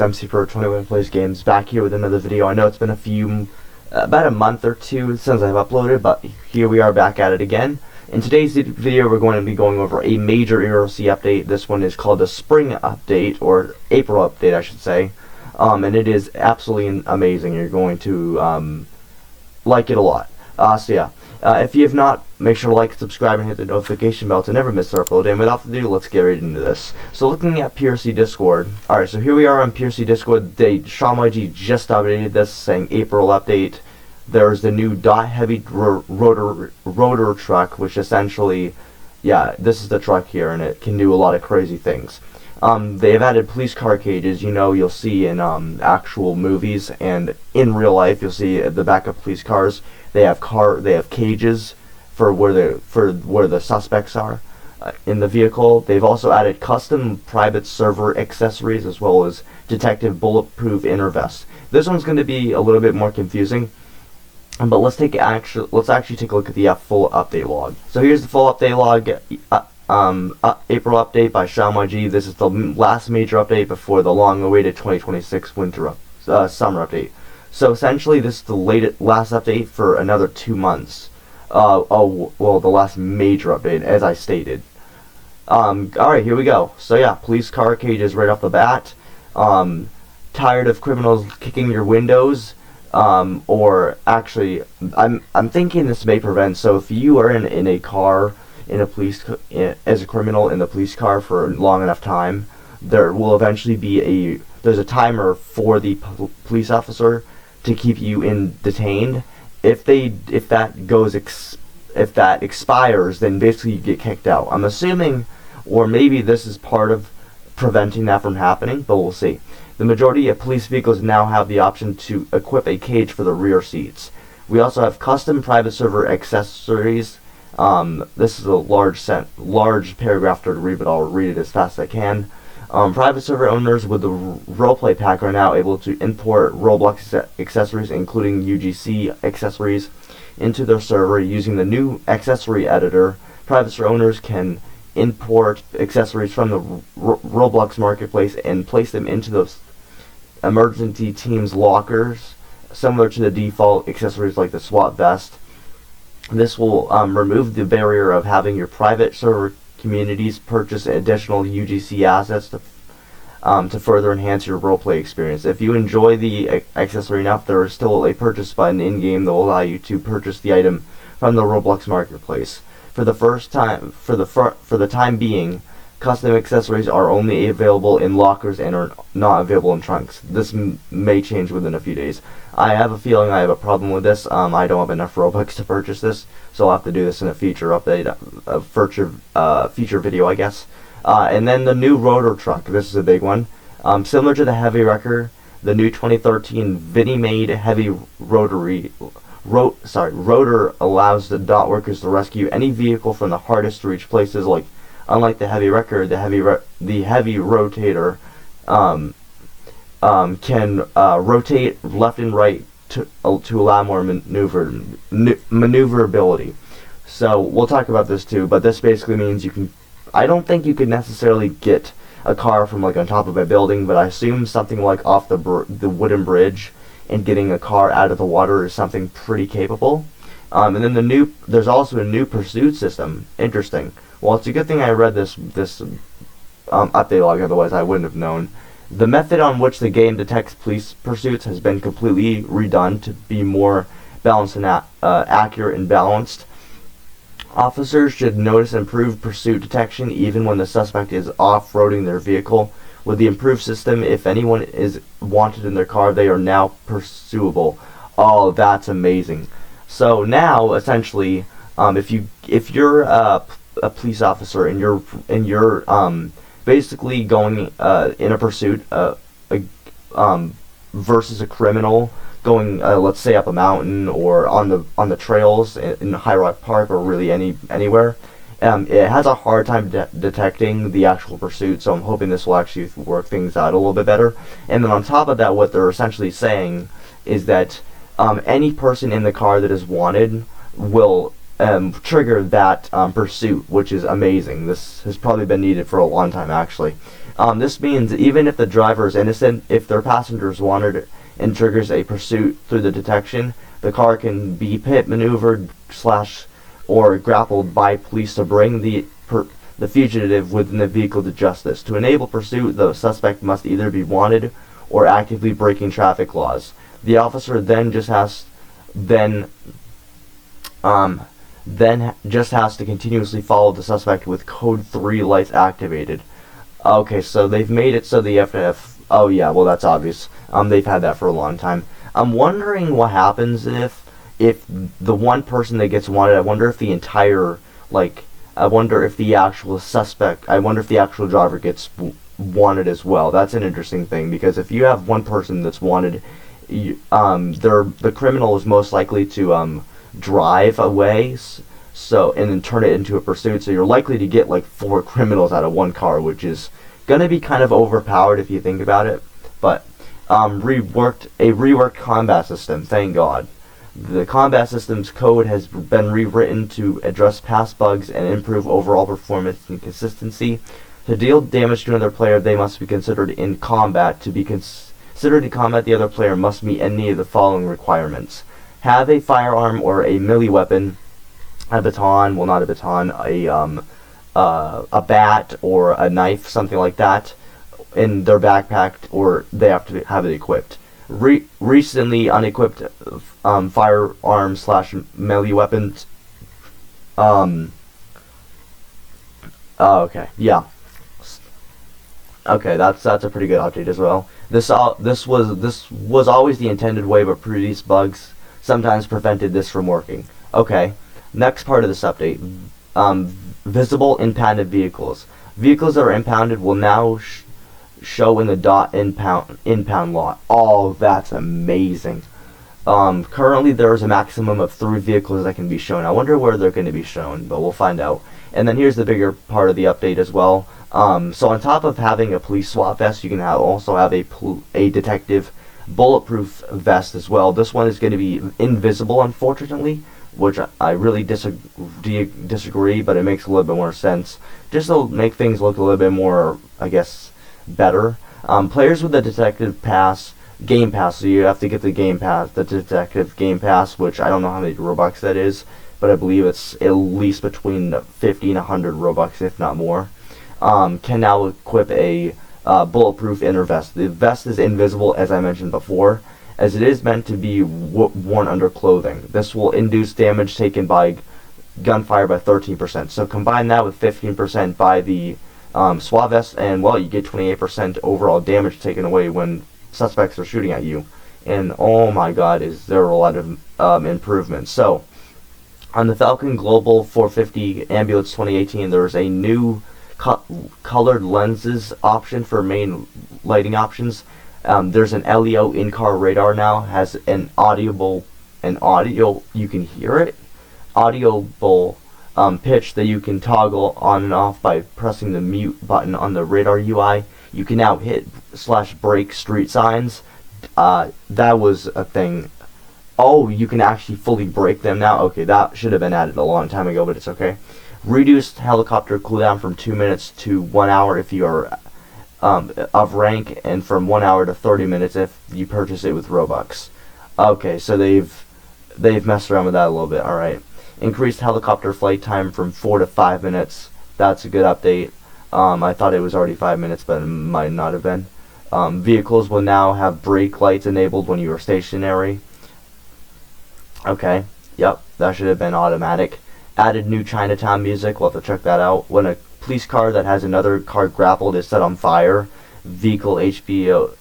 MC for 21 Plays Games, back here with another video. I know it's been about a month or two since I've uploaded, but here we are back at it again. In today's video, we're going to be going over a major PRC update. This one is called the Spring Update, or April Update, I should say. And it is absolutely amazing. You're going to like it a lot. If you have not, make sure to like, subscribe, and hit the notification bell to never miss our upload. And without further ado, let's get right into this. So looking at PRC Discord. Alright, so here we are on PRC Discord. Shamaji just updated this, saying April update. There's the new DOT Heavy Rotator Truck, which essentially, yeah, this is the truck here, and it can do a lot of crazy things. They have added police car cages. You know, you'll see in actual movies and in real life. You'll see at the back of police cars. They have cages for where the suspects are in the vehicle. They've also added custom private server accessories as well as detective bulletproof inner vest. This one's going to be a little bit more confusing, but let's actually take a look at the full update log. So here's the full update log. April update by Shamaji. This is the last major update before the long-awaited 2026 summer update. So essentially, this is the last update for another 2 months. The last major update, as I stated. Alright, here we go. So yeah, police car cages right off the bat. Tired of criminals kicking your windows? Or actually, I'm thinking this may prevent. So if you are in a car as a criminal in the police car for a long enough time, there will eventually be there's a timer for the police officer to keep you detained. If that expires, then basically you get kicked out. I'm assuming, or maybe this is part of preventing that from happening, but we'll see. The majority of police vehicles now have the option to equip a cage for the rear seats. We also have custom private server accessories. This is a large paragraph to read, but I'll read it as fast as I can. Private server owners with the roleplay pack are now able to import Roblox accessories, including UGC accessories, into their server using the new accessory editor. Private server owners can import accessories from the Roblox marketplace and place them into those emergency teams' lockers, similar to the default accessories like the SWAT vest. This will remove the barrier of having your private server communities purchase additional UGC assets to further enhance your roleplay experience. If you enjoy the accessory enough, there is still a purchase button in-game that will allow you to purchase the item from the Roblox marketplace. For the time being, custom accessories are only available in lockers and are not available in trunks. This may change within a few days. I have a feeling I have a problem with this. I don't have enough Robux to purchase this, so I'll have to do this in a future update, a future video, I guess. And then the new rotor truck. This is a big one. Similar to the Heavy Wrecker, the new 2013 Vinnie-made Heavy Rotor allows the DOT workers to rescue any vehicle from the hardest to reach places. Unlike the Heavy Wrecker, the Heavy Rotator can rotate left and right to allow more maneuverability. So we'll talk about this too, but this basically means I don't think you could necessarily get a car from on top of a building, but I assume something like off the wooden bridge and getting a car out of the water is something pretty capable. And then there's also a new pursuit system. Interesting. Well, it's a good thing I read this update log, otherwise I wouldn't have known. The method on which the game detects police pursuits has been completely redone to be more balanced and accurate and balanced. Officers should notice improved pursuit detection even when the suspect is off-roading their vehicle. With the improved system, if anyone is wanted in their car, they are now pursuable. Oh, that's amazing. So now, essentially, if you're a police officer and you're basically going in a pursuit versus a criminal going let's say up a mountain or on the trails in High Rock Park or really anywhere, it has a hard time detecting the actual pursuit. So I'm hoping this will actually work things out a little bit better. And then on top of that, what they're essentially saying is that any person in the car that is wanted will trigger that pursuit, which is amazing. This has probably been needed for a long time, actually. This means even if the driver is innocent, if their passenger is wanted and triggers a pursuit through the detection, the car can be pit maneuvered or grappled by police to bring the fugitive within the vehicle to justice. To enable pursuit, the suspect must either be wanted or actively breaking traffic laws. The officer then just has to continuously follow the suspect with code 3 lights activated. Okay, so they've made it so the FF. Oh yeah, well that's obvious. They've had that for a long time. I'm wondering what happens if the one person that gets wanted. I wonder if the entire I wonder if the actual suspect. I wonder if the actual driver gets wanted as well. That's an interesting thing, because if you have one person that's wanted, the criminal is most likely to drive away. So, and then turn it into a pursuit. So you're likely to get like 4 criminals out of one car, which is gonna be kind of overpowered if you think about it. But reworked combat system. Thank God. The combat system's code has been rewritten to address past bugs and improve overall performance and consistency. To deal damage to another player, they must be considered in combat. To be considered in combat, the other player must meet any of the following requirements: have a firearm or a melee weapon. A baton, well not a baton, a bat or a knife, something like that, in their backpack, or they have to have it equipped. Recently unequipped firearms / melee weapons. Okay, yeah. Okay, that's a pretty good update as well. This was always the intended way, but previous bugs sometimes prevented this from working. Okay. Next part of this update, visible impounded vehicles. Vehicles that are impounded will now show in the DOT impound lot. Oh, that's amazing. Currently there is a maximum of 3 vehicles that can be shown. I wonder where they're going to be shown, but we'll find out. And then here's the bigger part of the update as well. So on top of having a police SWAT vest, you can also have a detective bulletproof vest as well. This one is going to be invisible, unfortunately, which I really disagree, but it makes a little bit more sense, just to make things look a little bit more, I guess, better. Players with the detective game pass, so you have to get the detective game pass, which I don't know how many Robux that is, but I believe it's at least between 50 and 100 Robux, if not more. Can now equip a bulletproof inner vest. The vest is invisible, as I mentioned before, as it is meant to be worn under clothing. This will induce damage taken by gunfire by 13%. So combine that with 15% by the SWAT vest, and well, you get 28% overall damage taken away when suspects are shooting at you. And oh my God, is there a lot of improvements. So on the Falcon Global 450 Ambulance 2018, there is a new colored lenses option for main lighting options. There's an LEO in-car radar now, has an audio, you can hear it, audible pitch that you can toggle on and off by pressing the mute button on the radar UI. You can now hit / break street signs. That was a thing. Oh, you can actually fully break them now. Okay, that should have been added a long time ago, but it's okay. Reduced helicopter cooldown from 2 minutes to 1 hour if you are of rank, and from 1 hour to 30 minutes if you purchase it with Robux. Okay, so they've messed around with that a little bit. Alright. Increased helicopter flight time from 4 to 5 minutes. That's a good update. I thought it was already 5 minutes, but it might not have been. Vehicles will now have brake lights enabled when you are stationary. Okay, yep, that should have been automatic. Added new Chinatown music, we'll have to check that out. When a police car that has another car grappled is set on fire, vehicle HPO,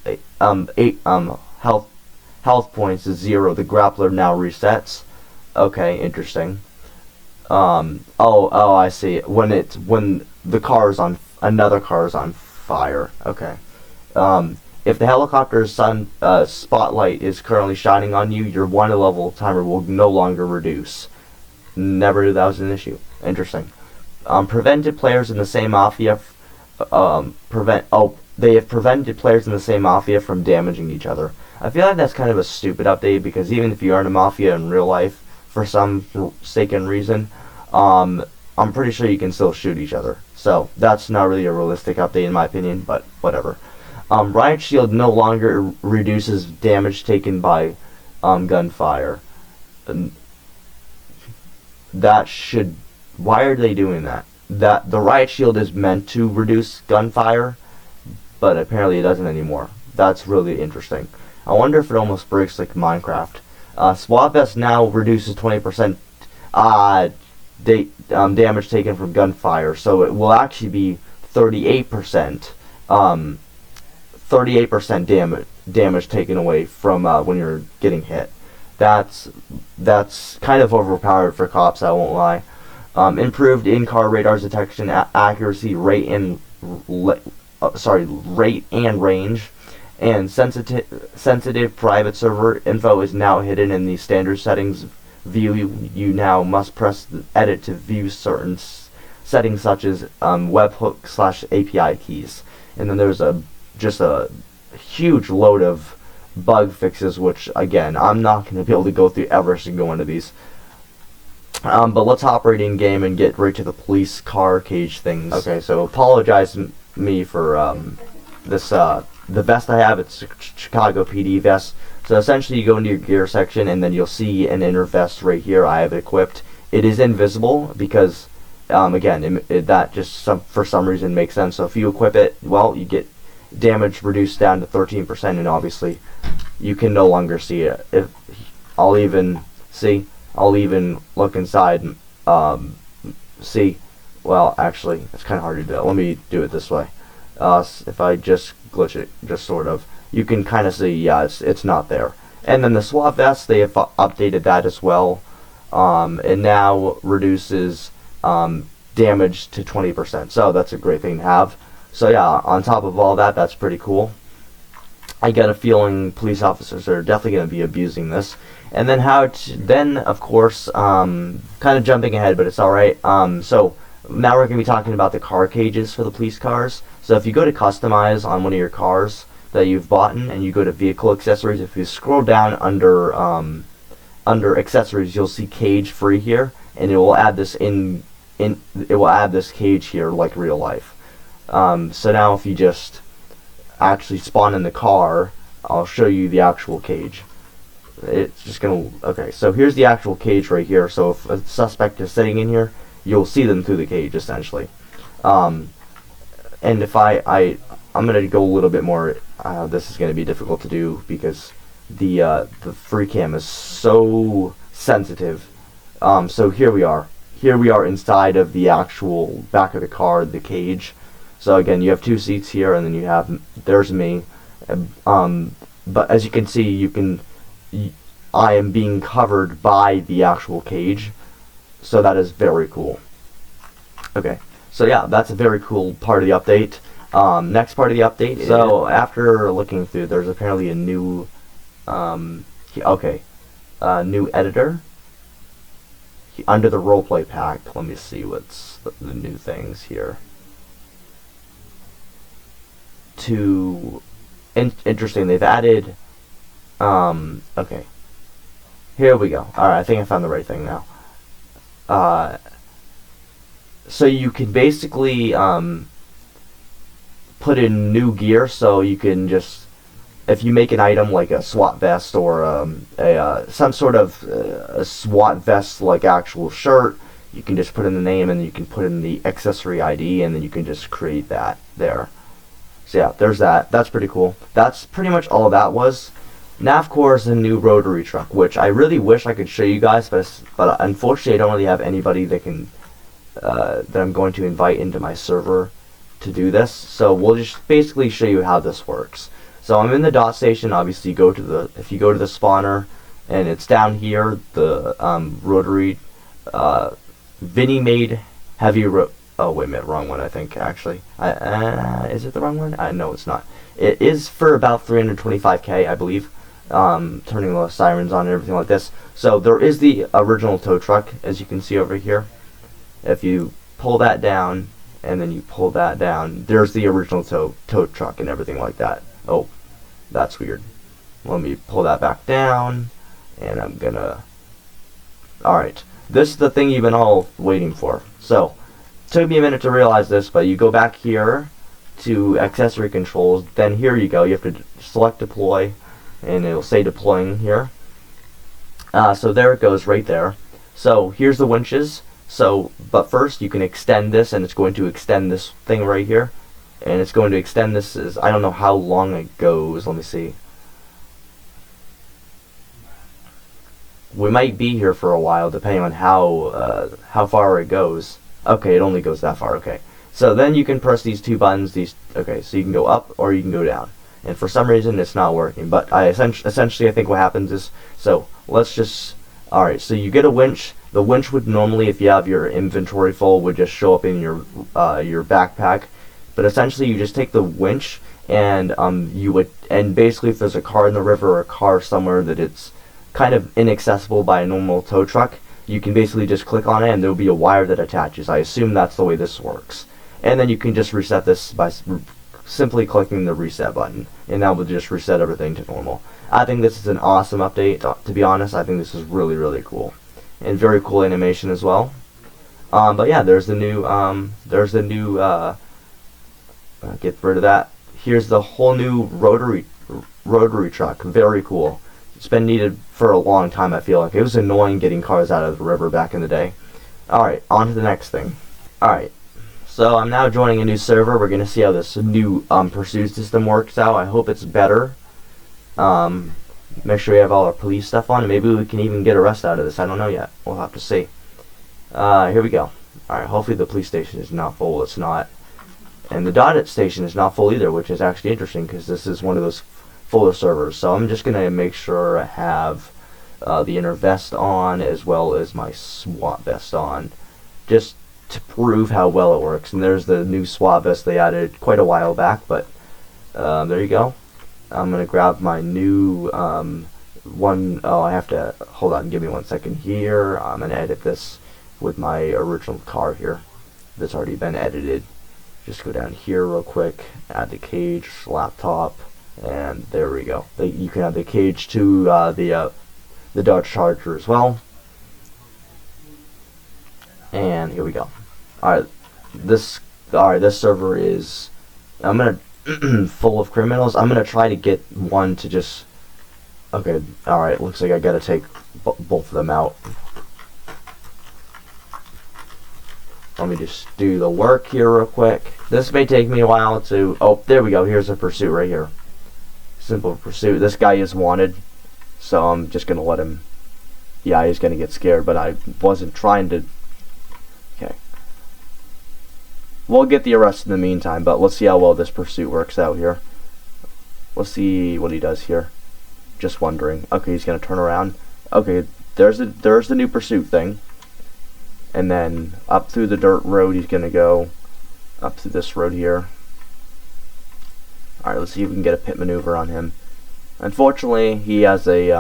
health points is 0. The grappler now resets. Okay, interesting. Oh, I see. When the car is on, another car is on fire. Okay. If the helicopter's spotlight is currently shining on you, your 1 level timer will no longer reduce. Never knew that was an issue. Interesting. Prevented players in the same mafia. They have prevented players in the same mafia from damaging each other. I feel like that's kind of a stupid update, because even if you are in a mafia in real life for some mistaken reason, I'm pretty sure you can still shoot each other. So that's not really a realistic update in my opinion, but whatever. Riot Shield no longer reduces damage taken by gunfire. That should... Why are they doing that? That the Riot Shield is meant to reduce gunfire, but apparently it doesn't anymore. That's really interesting. I wonder if it almost breaks like Minecraft. SWAT Vest now reduces 20% damage taken from gunfire, so it will actually be 38%. 38% damage taken away from when you're getting hit. That's kind of overpowered for cops, I won't lie. Improved in-car radar detection accuracy, rate and range, and sensitive private server info is now hidden in the standard settings view. You now must press edit to view certain settings such as webhook/API keys. And then there's just a huge load of bug fixes, which again I'm not going to be able to go through every single one of these. But let's hop right in game and get right to the police car cage things. Okay, so apologize me for this the vest I have. It's a Chicago PD vest. So essentially you go into your gear section and then you'll see an inner vest right here I have equipped. It is invisible because again that just for some reason makes sense. So if you equip it, well, you get damage reduced down to 13%, and obviously you can no longer see it. I'll even look inside see. Well, actually it's kind of hard to do. Let me do it this way. If I just glitch it, just sort of, you can kind of see, yeah, it's not there. And then the SWAT vest, they have updated that as well. It now reduces damage to 20%, so that's a great thing to have. So yeah, on top of all that, that's pretty cool. I get a feeling police officers are definitely going to be abusing this. And then then of course, kind of jumping ahead, but it's alright. So now we're going to be talking about the car cages for the police cars. So if you go to customize on one of your cars that you've bought and you go to vehicle accessories, if you scroll down under accessories, you'll see cage free here, and it will add this it will add this cage here like real life. So now if you just actually spawn in the car, I'll show you the actual cage. It's just gonna, okay, so here's the actual cage right here. So if a suspect is sitting in here, you'll see them through the cage essentially. And if I'm gonna go a little bit more, this is gonna be difficult to do because the free cam is so sensitive. So here we are inside of the actual back of the car, the cage. So again, you have two seats here, and then there's me. But as you can see, I am being covered by the actual cage. So that is very cool. Okay, so yeah, that's a very cool part of the update. Next part of the update. So after looking through, there's apparently a new, new editor under the roleplay pack. Let me see what's the new things here. Interesting, they've added okay, here we go. Alright, I think I found the right thing now. So you can basically put in new gear, so you can just, if you make an item like a SWAT vest or some sort of a SWAT vest like actual shirt, you can just put in the name and you can put in the accessory ID, and then you can just create that there. So yeah, there's that. That's pretty cool. That's pretty much all that was. Now, of course, a new rotary truck, which I really wish I could show you guys, but unfortunately, I don't really have anybody that can that I'm going to invite into my server to do this. So we'll just basically show you how this works. So I'm in the DOT station. Obviously, if you go to the spawner, and it's down here, the rotary Vinny made heavy oh wait a minute, wrong one I think actually. Is it the wrong one? No, it's not. It is for about 325k, I believe. Turning the sirens on and everything like this. So there is the original tow truck, as you can see over here. If you pull that down and then you pull that down, there's the original tow truck and everything like that. Oh, that's weird. Let me pull that back down, and I'm gonna... Alright, this is the thing you've been all waiting for. So Took me a minute to realize this, but you go back here to accessory controls, then here you go, you have to select deploy, and it'll say deploying here. So there it goes right there. So here's the winches. So, but first you can extend this, and it's going to extend this thing right here, and it's going to extend this as, I don't know how long it goes, let me see. We might be here for a while depending on how far it goes. Okay, it only goes that far, okay. So then you can press these two buttons, okay, so you can go up or you can go down. And for some reason it's not working, but essentially I think what happens is, so let's just, alright, so you get a winch. The winch would normally, if you have your inventory full, would just show up in your backpack. But essentially you just take the winch, and and basically if there's a car in the river or a car somewhere that it's kind of inaccessible by a normal tow truck, you can basically just click on it and there'll be a wire that attaches. I assume that's the way this works. And then you can just reset this by simply clicking the reset button, and that will just reset everything to normal. I think this is an awesome update, to be honest. I think this is really, really cool. And very cool animation as well. But yeah, there's the new, get rid of that. Here's the whole new rotary truck. Very cool. It's been needed for a long time, I feel like. It was annoying getting cars out of the river back in the day. Alright, on to the next thing. Alright, so I'm now joining a new server. We're going to see how this new pursuit system works out. I hope it's better. Make sure we have all our police stuff on, and maybe we can even get arrested out of this. I don't know yet. We'll have to see. Here we go. Alright, hopefully the police station is not full. It's not. And the DOT station is not full either, which is actually interesting because this is one of those fuller servers. So I'm just going to make sure I have the inner vest on as well as my SWAT vest on, just to prove how well it works. And there's the new SWAT vest they added quite a while back, but there you go. I'm going to grab my new one. Oh, I have to, hold on, give me 1 second here. I'm going to edit this with my original car here that's already been edited. Just go down here real quick, add the cage, laptop, and there we go. You can add the cage to the Dodge Charger as well. And here we go. Alright, this server is, I'm gonna full of criminals. I'm gonna try to get one to just, okay, alright, looks like I gotta take both of them out. Let me just do the work here real quick. This may take me a while to, oh, there we go. Here's a pursuit right here. Simple pursuit. This guy is wanted, so I'm just gonna let him, yeah, he's gonna get scared, but I wasn't trying to, okay. We'll get the arrest in the meantime, but let's see how well this pursuit works out here. Let's see what he does here. Just wondering. Okay, he's gonna turn around. Okay, there's the new pursuit thing. And then up through the dirt road he's gonna go up through this road here. Alright, let's see if we can get a pit maneuver on him. Unfortunately, he has a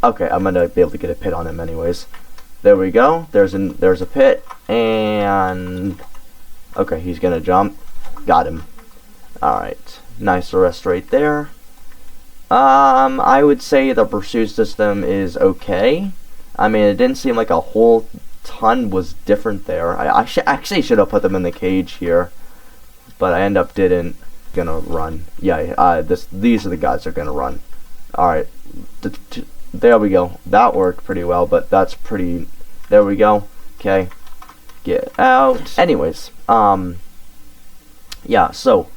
okay, I'm gonna be able to get a pit on him anyways. There we go. There's a pit, and okay, he's gonna jump. Got him. Alright, nice arrest right there. I would say the pursuit system is okay. I mean, it didn't seem like a whole ton was different there. I actually should have put them in the cage here, but I didn't. Gonna run. Yeah, these are the guys that are gonna run. Alright, there we go. That worked pretty well, but that's pretty, there we go. Okay, get out. Anyways, yeah, so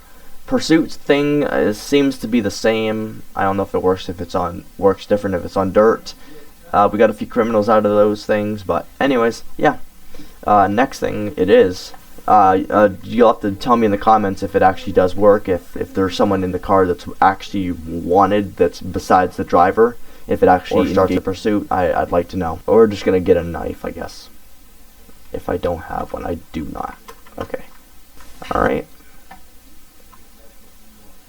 pursuit thing seems to be the same. I don't know if it works different if it's on dirt. We got a few criminals out of those things, but anyways, yeah. Next thing it is, you'll have to tell me in the comments if it actually does work, if there's someone in the car that's actually wanted, that's besides the driver, if it actually starts a pursuit. I'd like to know. Or we're just gonna get a knife, I guess. If I don't have one, I do not. Okay. Alright.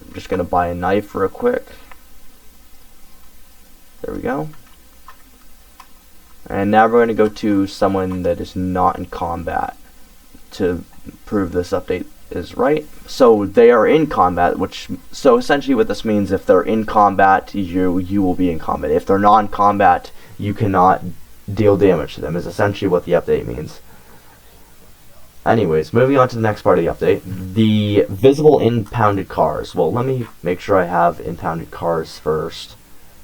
I'm just gonna buy a knife real quick. There we go. And now we're gonna go to someone that is not in combat to prove this update is right. So they are in combat, so essentially what this means, if they're in combat, you will be in combat. If they're non-combat, you cannot deal damage to them is essentially what the update means. Anyways, moving on to the next part of the update, the visible impounded cars. Well, let me make sure I have impounded cars first.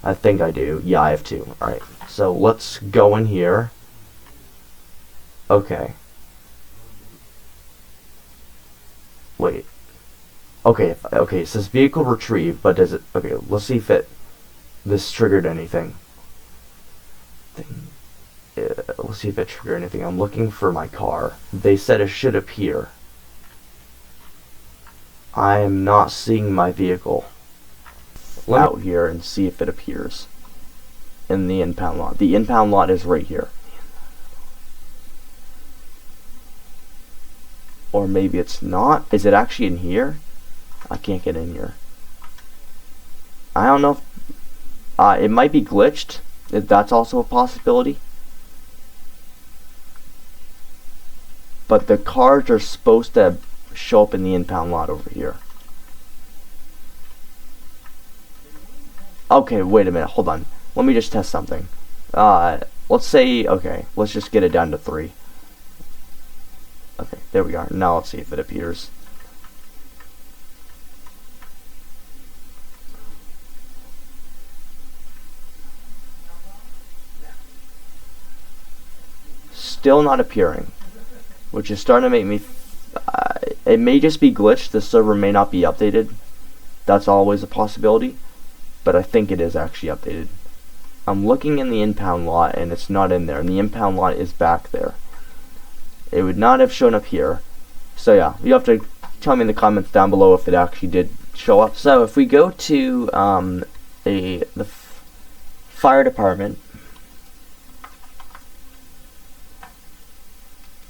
I think I do. Yeah, I have 2. Alright, so let's go in here. Okay. Wait. Okay, okay, it says vehicle retrieve, but does it... Okay, let's see if this triggered anything. Let's see if it triggered anything. I'm looking for my car. They said it should appear. I am not seeing my vehicle. Let me out here and see if it appears in the impound lot. The impound lot is right here. Or maybe it's not. Is it actually in here? I can't get in here. I don't know if... it might be glitched. If that's also a possibility. But the cars are supposed to show up in the impound lot over here. Okay, wait a minute. Hold on. Let me just test something. Let's say... Okay, let's just get it down to 3. Okay, there we are. Now let's see if it appears. Still not appearing, which is starting to make me... it may just be glitched. The server may not be updated. That's always a possibility, but I think it is actually updated. I'm looking in the impound lot and it's not in there, and the impound lot is back there. It would not have shown up here. So yeah, you have to tell me in the comments down below if it actually did show up. So if we go to the fire department,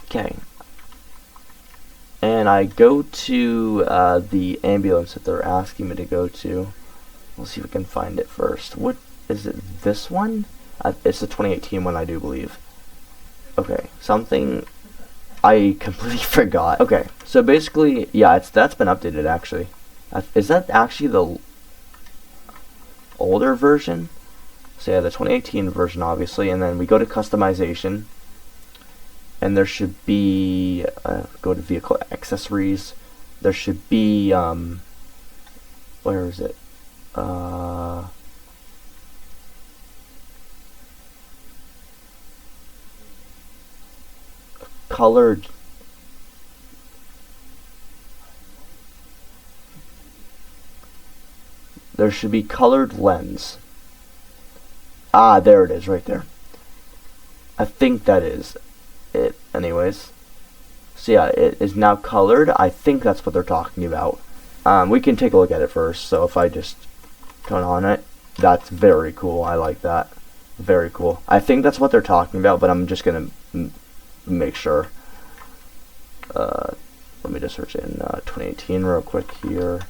okay, and I go to the ambulance that they're asking me to go to. We'll see if we can find it first. What is it? This one? It's the 2018 one, I do believe. Okay, something I completely forgot. Okay, so basically, yeah, that's been updated actually. Is that actually the older version? So yeah, the 2018 version obviously, and then we go to customization, and there should be go to vehicle accessories. There should be where is it? Colored. There should be colored lens. Ah, there it is, right there. I think that is it. Anyways, so yeah, it is now colored. I think that's what they're talking about. We can take a look at it first. So if I just turn on it, that's very cool. I like that. Very cool. I think that's what they're talking about, but I'm just gonna make sure. Let me just search in 2018 real quick here.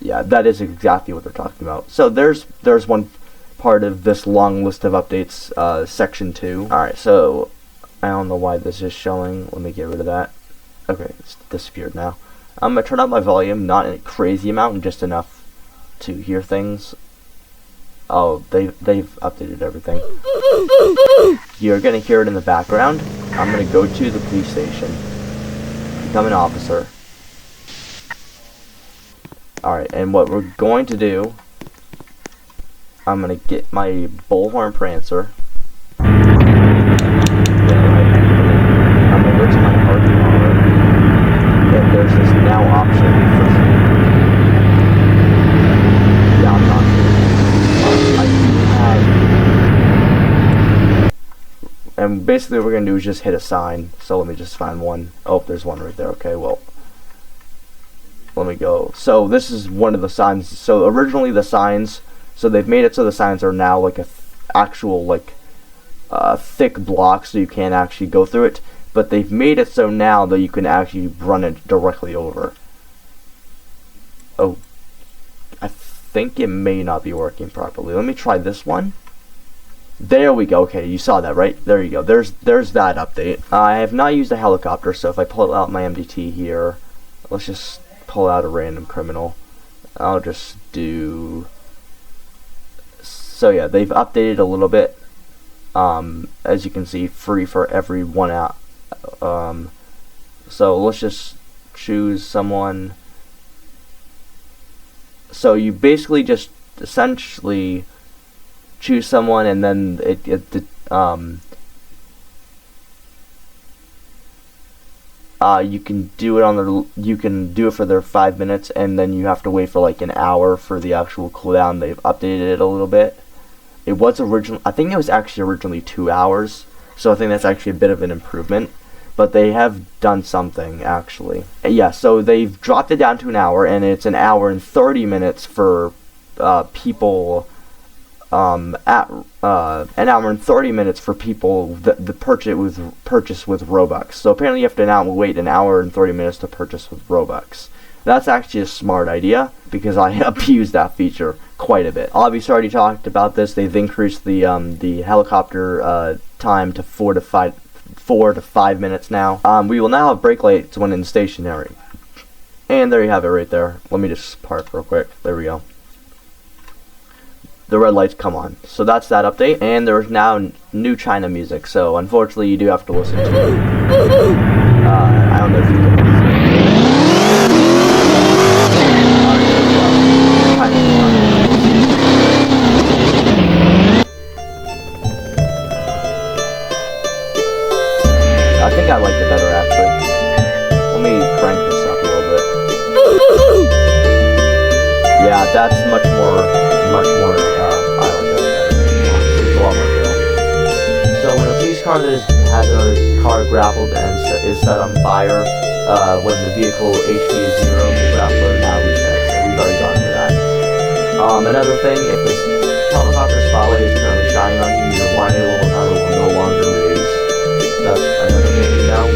Yeah, that is exactly what they're talking about. So there's one part of this long list of updates, section 2. Alright, so I don't know why this is showing. Let me get rid of that. Okay, it's disappeared now. I'm gonna turn up my volume, not in a crazy amount, just enough to hear things. Oh, they've updated everything. You're gonna hear it in the background. I'm gonna go to the police station, become an officer. Alright, and what we're going to do, I'm gonna get my bullhorn prancer. I'm gonna go to my parking lot. And there's this now option for... Yeah, I'm not sure. I do have... And basically what we're gonna do is just hit a sign. So let me just find one. Oh, there's one right there. Okay, well, let me go. So this is one of the signs. So originally the signs, so they've made it so the signs are now like a actual like thick block, so you can't actually go through it. But they've made it so now that you can actually run it directly over. Oh, I think it may not be working properly. Let me try this one. There we go. Okay, you saw that, right? There you go. There's that update. I have not used a helicopter, so if I pull out my MDT here, let's just pull out a random criminal. I'll just do... So yeah, they've updated a little bit. as you can see, free for every 1 hour. So let's just choose someone. So you basically just essentially choose someone, and then you can do it for their 5 minutes, and then you have to wait for like an hour for the actual cooldown. They've updated it a little bit. It was I think it was actually originally 2 hours, so I think that's actually a bit of an improvement. But they have done something, actually. Yeah, so they've dropped it down to an hour, and it's an hour and 30 minutes for people. An hour and 30 minutes for people that purchase with Robux. So apparently you have to wait an hour and 30 minutes to purchase with Robux. That's actually a smart idea, because I abuse that feature quite a bit. Obviously, already talked about this. They've increased the helicopter time to 4 to 5 minutes now. We will now have brake lights when in stationary. And there you have it right there. Let me just park real quick. There we go. The red lights come on. So that's that update. And there's now new China music. So unfortunately, you do have to listen to it. I don't know if you can listen. I think I liked it better, actually. Let me crank this up a little bit. Yeah, that's much more, I like that better. It's a lot more real. So when a police car that has another car grappled and is set on fire, when the vehicle HP is 0, the grappler now resets. And we've already gone through that. Another thing, if this helicopter spotlight is currently shining on you, your warning level timer will no longer reduce. That's another thing to know.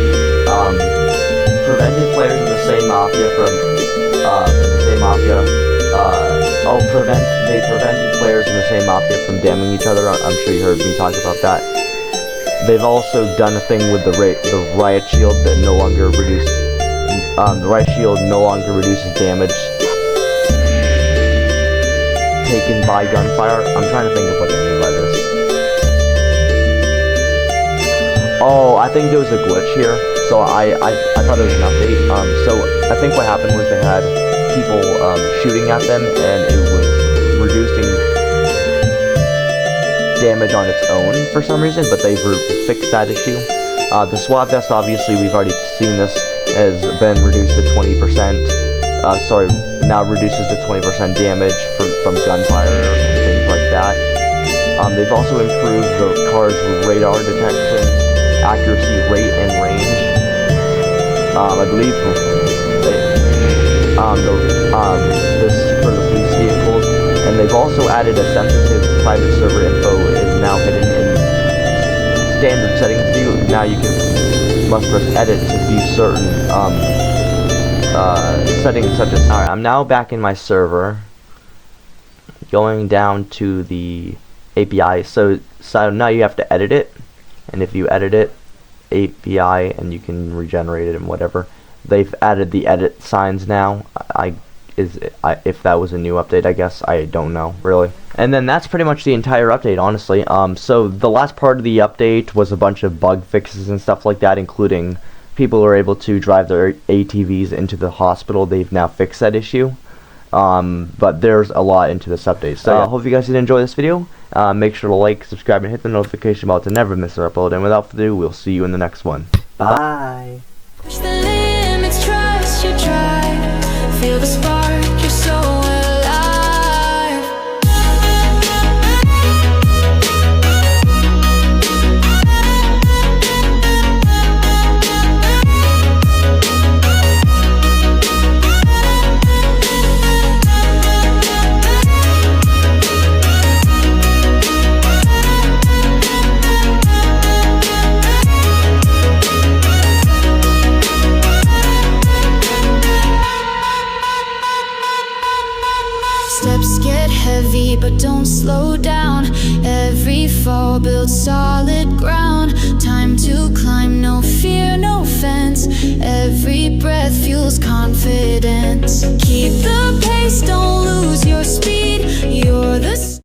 Prevented players in the same mafia they prevented players in the same mafia from damaging each other. I'm sure you heard me talk about that. They've also done a thing with the riot shield that no longer reduces damage taken by gunfire. I'm trying to think of what they mean by this. Oh, I think there was a glitch here. So I thought it was an update. So I think what happened was they had people shooting at them, and it was reducing damage on its own for some reason, but they've fixed that issue. The SWAT vest, obviously, we've already seen this, has been reduced to 20%. Now reduces to 20% damage from gunfire and things like that. They've also improved the car's radar detection, accuracy, rate, and range. I believe this for the police vehicles, and they've also added a sensitive private server info is now hidden in standard settings view. Now you must press edit to view certain settings such as. Alright, I'm now back in my server, going down to the API. So now you have to edit it, and if you edit it, API, and you can regenerate it and whatever. They've added the edit signs now. If that was a new update, I guess. I don't know, really. And then that's pretty much the entire update, honestly. So the last part of the update was a bunch of bug fixes and stuff like that, including people who are able to drive their ATVs into the hospital. They've now fixed that issue. But there's a lot into this update. So I hope you guys did enjoy this video. Make sure to like, subscribe, and hit the notification bell to never miss an upload. And without further ado, we'll see you in the next one. Bye. Push the limits, trust your drive. Feel the spark, you're so alive. Steps get heavy, but don't slow down. Every fall builds solid ground. Time to climb, no fear, no fence. Every breath fuels confidence. Keep the pace, don't lose your speed.